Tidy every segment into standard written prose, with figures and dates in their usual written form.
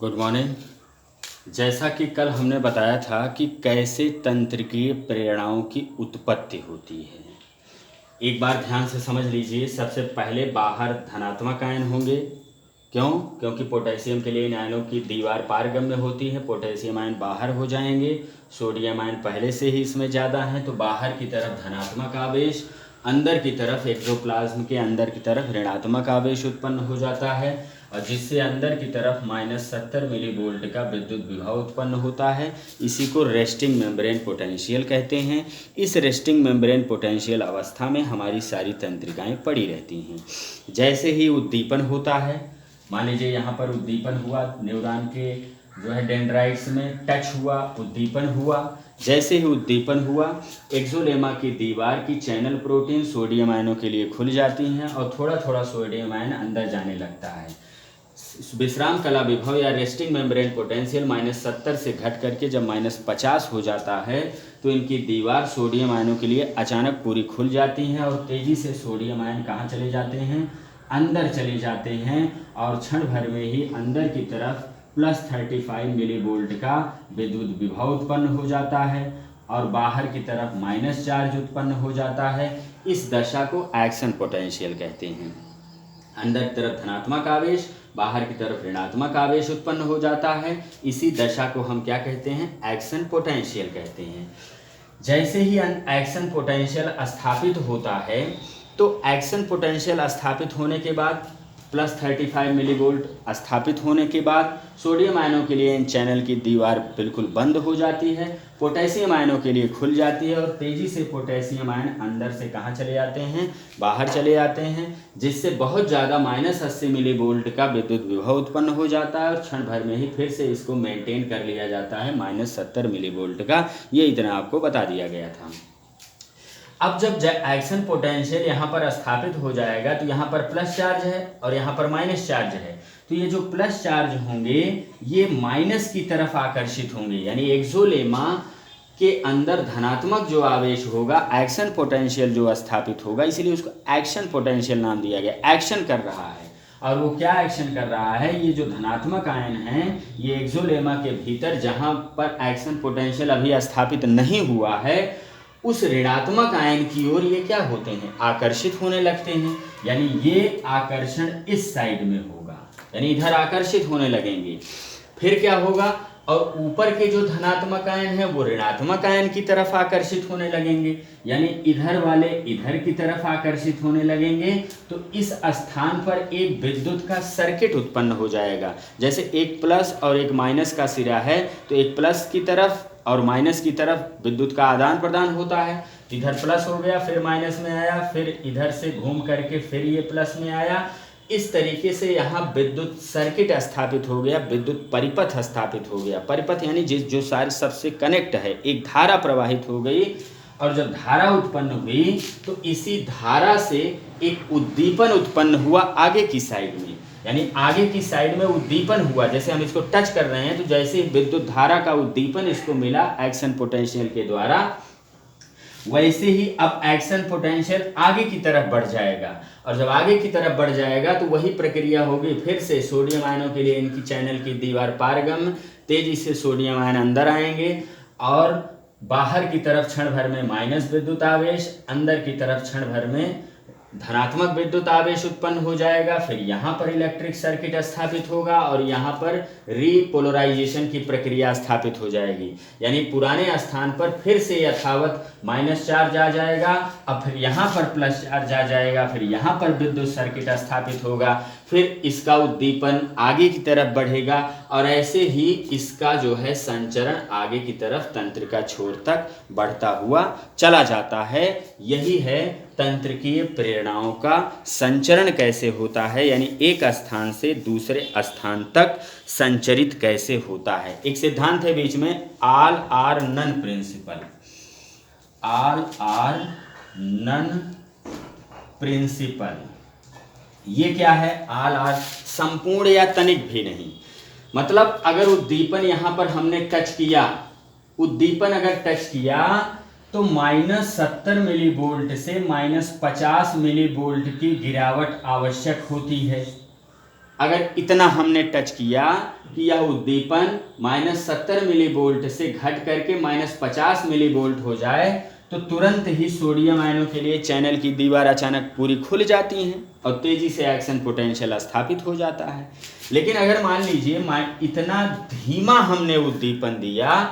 Good morning. जैसा कि कल हमने बताया था कि कैसे तंत्रिकीय प्रेरणाओं की उत्पत्ति होती है, एक बार ध्यान से समझ लीजिए। सबसे पहले बाहर धनात्मक आयन होंगे। क्यों? क्योंकि पोटेशियम के लिए इन आयनों की दीवार पारगम्य होती है। पोटेशियम आयन बाहर हो जाएंगे, सोडियम आयन पहले से ही इसमें ज़्यादा है, तो बाहर की तरफ धनात्मक आवेश, अंदर की तरफ एक्सोप्लाज्म के अंदर की तरफ ऋणात्मक आवेश उत्पन्न हो जाता है, और जिससे अंदर की तरफ -70 मिली वोल्ट का विद्युत विभव उत्पन्न होता है। इसी को रेस्टिंग मेम्ब्रेन पोटेंशियल कहते हैं। इस रेस्टिंग मेम्ब्रेन पोटेंशियल अवस्था में हमारी सारी तंत्रिकाएं पड़ी रहती हैं। जैसे ही उद्दीपन होता है, मान लीजिए यहाँ पर उद्दीपन हुआ, न्यूरॉन के जो है डेंड्राइट्स में टच हुआ, उद्दीपन हुआ। जैसे ही उद्दीपन हुआ, एक्सोलेमा की दीवार की चैनल प्रोटीन सोडियम आयनों के लिए खुल जाती हैं और थोड़ा थोड़ा सोडियम आयन अंदर जाने लगता है। विश्राम कला विभव या रेस्टिंग मेम्ब्रेन पोटेंशियल -70 से घट करके जब -50 हो जाता है, तो इनकी दीवार सोडियम आयनों के लिए अचानक पूरी खुल जाती हैं और तेज़ी से सोडियम आयन कहाँ चले जाते हैं? अंदर चले जाते हैं, और क्षण भर में ही अंदर की तरफ +35 मिली वोल्ट का विद्युत विभव उत्पन्न हो जाता है और बाहर की तरफ माइनस चार्ज उत्पन्न हो जाता है। इस दशा को एक्शन पोटेंशियल कहते हैं। अंदर की तरफ धनात्मक आवेश, बाहर की तरफ ऋणात्मक आवेश उत्पन्न हो जाता है। इसी दशा को हम क्या कहते हैं? एक्शन पोटेंशियल कहते हैं। जैसे ही एक्शन पोटेंशियल स्थापित होता है, तो एक्शन पोटेंशियल स्थापित होने के बाद +35 मिलीवोल्ट स्थापित होने के बाद सोडियम आयनों के लिए इन चैनल की दीवार बिल्कुल बंद हो जाती है, पोटेशियम आयनों के लिए खुल जाती है और तेज़ी से पोटेशियम आयन अंदर से कहाँ चले जाते हैं? बाहर चले जाते हैं, जिससे बहुत ज़्यादा -80 मिलीवोल्ट का विद्युत विभव उत्पन्न हो जाता है और क्षण भर में ही फिर से इसको मेंटेन कर लिया जाता है -70 मिलीवोल्ट का। ये इतना आपको बता दिया गया था। अब जब एक्शन पोटेंशियल यहाँ पर स्थापित हो जाएगा, तो यहाँ पर प्लस चार्ज है और यहाँ पर माइनस चार्ज है, तो ये जो प्लस चार्ज होंगे ये माइनस की तरफ आकर्षित होंगे, यानी एक्सोलेमा के अंदर धनात्मक जो आवेश होगा, एक्शन पोटेंशियल जो स्थापित होगा, इसीलिए उसको एक्शन पोटेंशियल नाम दिया गया। एक्शन कर रहा है, और वो क्या एक्शन कर रहा है? ये जो धनात्मक आयन हैं, ये एक्सोलेमा के भीतर जहाँ पर एक्शन पोटेंशियल अभी स्थापित नहीं हुआ है, उस ऋणात्मक आयन की ओर ये क्या होते हैं? आकर्षित होने लगते हैं। यानी ये आकर्षण इस साइड में होगा, यानी इधर आकर्षित होने लगेंगे। फिर क्या होगा? और ऊपर के जो धनात्मक आयन है वो ऋणात्मक आयन की तरफ आकर्षित होने लगेंगे, यानी इधर वाले इधर की तरफ आकर्षित होने लगेंगे। तो इस स्थान पर एक विद्युत का सर्किट उत्पन्न हो जाएगा। जैसे एक प्लस और एक माइनस का सिरा है, तो एक प्लस की तरफ और माइनस की तरफ विद्युत का आदान प्रदान होता है। इधर प्लस हो गया, फिर माइनस में आया, फिर इधर से घूम करके फिर ये प्लस में आया। इस तरीके से यहाँ विद्युत सर्किट स्थापित हो गया, विद्युत परिपथ स्थापित हो गया। परिपथ यानी जो सारे सबसे कनेक्ट है, एक धारा प्रवाहित हो गई, और जब धारा उत्पन्न हुई तो इसी धारा से एक उद्दीपन उत्पन्न हुआ आगे की साइड में, यानी आगे की साइड में उद्दीपन हुआ। जैसे हम इसको टच कर रहे हैं, तो जैसे विद्युत धारा का उद्दीपन इसको मिला एक्शन पोटेंशियल के द्वारा, वैसे ही अब एक्शन पोटेंशियल आगे की तरफ बढ़ जाएगा, और जब आगे की तरफ बढ़ जाएगा तो वही प्रक्रिया होगी फिर से। सोडियम आयनों के लिए इनकी चैनल की दीवार पारगम्य, तेजी से सोडियम आयन अंदर आएंगे और बाहर की तरफ क्षण भर में माइनस विद्युत आवेश, अंदर की तरफ क्षण भर में धनात्मक विद्युत आवेश उत्पन्न हो जाएगा। फिर यहाँ पर इलेक्ट्रिक सर्किट स्थापित होगा और यहाँ पर रीपोलराइजेशन की प्रक्रिया स्थापित हो जाएगी, यानी पुराने स्थान पर फिर से यथावत माइनस चार्ज आ जाएगा, अब फिर यहाँ पर प्लस चार्ज आ जाएगा, फिर यहाँ पर विद्युत सर्किट स्थापित होगा, फिर इसका उद्दीपन आगे की तरफ बढ़ेगा और ऐसे ही इसका जो है संचरण आगे की तरफ तंत्रिका छोर तक बढ़ता हुआ चला जाता है। यही है तंत्रिकीय प्रेरणाओं का संचरण कैसे होता है, यानी एक स्थान से दूसरे स्थान तक संचरित कैसे होता है। एक सिद्धांत है बीच में, all are none principle. All are none principle, ये क्या है? ऑल आर संपूर्ण या तनिक भी नहीं। मतलब अगर उद्दीपन यहाँ पर हमने टच किया, उद्दीपन अगर टच किया तो -70 मिलीवोल्ट से -50 मिलीवोल्ट की गिरावट आवश्यक होती है। अगर इतना हमने टच किया कि यह उद्दीपन -70 मिलीवोल्ट से घट करके -50 मिलीवोल्ट हो जाए तो तुरंत ही सोडियम आयनों के लिए चैनल की दीवार अचानक पूरी खुल जाती हैं और तेजी से एक्शन पोटेंशियल स्थापित हो जाता है। लेकिन अगर मान लीजिए इतना धीमा हमने उद्दीपन दिया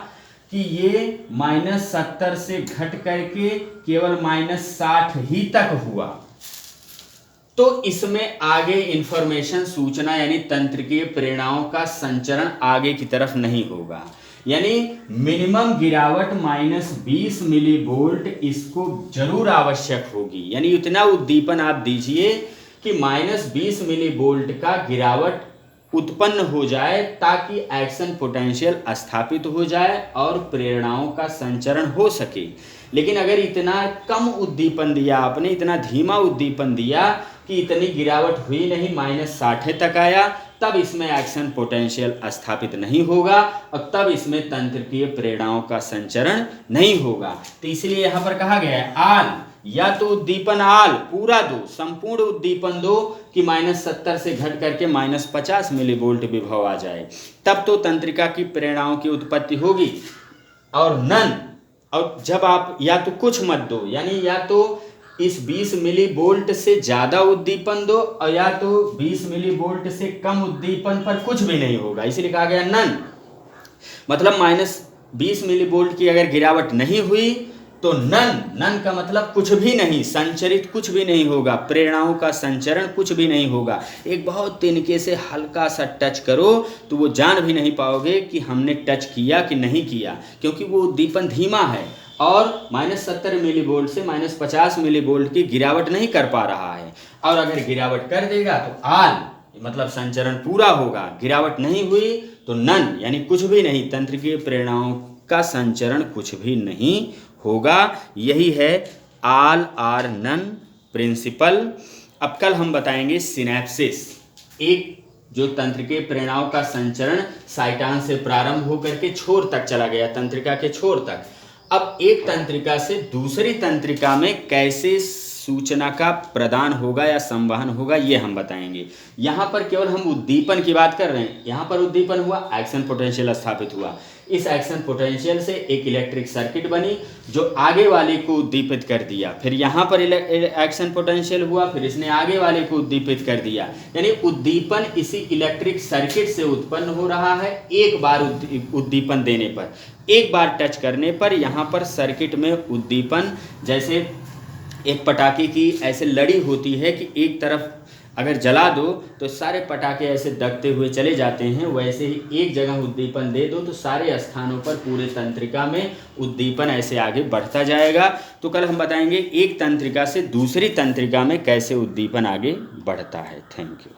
कि ये -70 से घट करके केवल -60 ही तक हुआ, तो इसमें आगे इंफॉर्मेशन सूचना यानी तंत्रिकीय प्रेरणाओं का संचरण आगे की तरफ नहीं होगा। यानी मिनिमम गिरावट -20 मिलीवोल्ट इसको जरूर आवश्यक होगी। यानी इतना उद्दीपन आप दीजिए कि -20 मिलीवोल्ट का गिरावट उत्पन्न हो जाए ताकि एक्शन पोटेंशियल स्थापित हो जाए और प्रेरणाओं का संचरण हो सके। लेकिन अगर इतना कम उद्दीपन दिया आपने, इतना धीमा उद्दीपन दिया कि इतनी गिरावट हुई नहीं, -60 तक आया, तब इसमें एक्शन पोटेंशियल स्थापित नहीं होगा और तब इसमें तंत्रिकीय प्रेरणाओं का संचरण नहीं होगा। तो इसलिए यहाँ पर कहा गया है आल, या तो उद्दीपन आल पूरा दो, संपूर्ण उद्दीपन दो कि -70 से घट करके -50 मिलीवोल्ट विभव आ जाए, तब तो तंत्रिका की प्रेरणाओं की उत्पत्ति होगी। और नन, और जब आप या तो कुछ मत दो, यानी या तो इस 20 मिलीवोल्ट से ज़्यादा उद्दीपन दो और या तो 20 मिलीवोल्ट से कम उद्दीपन पर कुछ भी नहीं होगा। इसलिए कहा गया नन, मतलब -20 मिलीवोल्ट की अगर गिरावट नहीं हुई तो नन का मतलब कुछ भी नहीं, संचरित कुछ भी नहीं होगा, प्रेरणाओं का संचरण कुछ भी नहीं होगा। एक बहुत तिनके से हल्का सा टच करो तो वो जान भी नहीं पाओगे कि हमने टच किया कि नहीं किया, क्योंकि वो उद्दीपन धीमा है और -70 मिलीवोल्ट से -50 मिलीवोल्ट की गिरावट नहीं कर पा रहा है। और अगर गिरावट कर देगा तो आल, मतलब संचरण पूरा होगा। गिरावट नहीं हुई तो नन, यानी कुछ भी नहीं, तंत्रिकीय प्रेरणाओं का संचरण कुछ भी नहीं होगा। यही है आल आर नन प्रिंसिपल। अब कल हम बताएंगे सिनेप्सिस, एक जो तंत्रिकीय प्रेरणाओं का संचरण साइटान से प्रारंभ होकर के छोर तक चला गया, तंत्रिका के छोर तक। अब एक तंत्रिका से दूसरी तंत्रिका में कैसे सूचना का प्रदान होगा या संवहन होगा, ये हम बताएंगे। यहाँ पर केवल हम उद्दीपन की बात कर रहे हैं। यहाँ पर उद्दीपन हुआ, एक्शन पोटेंशियल स्थापित हुआ। इस एक्शन पोटेंशियल से एक इलेक्ट्रिक सर्किट बनी जो आगे वाले को उद्दीपित कर दिया। फिर यहाँ पर एक्शन पोटेंशियल हुआ, फिर इसने आगे वाले को उद्दीपित कर दिया। यानी उद्दीपन इसी इलेक्ट्रिक सर्किट से उत्पन्न हो रहा है। एक बार उद्दीपन देने पर, एक बार टच करने पर यहाँ पर सर्किट में उद्दीपन, जैसे एक पटाखे की ऐसे लड़ी होती है कि एक तरफ अगर जला दो तो सारे पटाखे ऐसे दगते हुए चले जाते हैं, वैसे ही एक जगह उद्दीपन दे दो तो सारे स्थानों पर पूरे तंत्रिका में उद्दीपन ऐसे आगे बढ़ता जाएगा। तो कल हम बताएंगे एक तंत्रिका से दूसरी तंत्रिका में कैसे उद्दीपन आगे बढ़ता है। Thank you.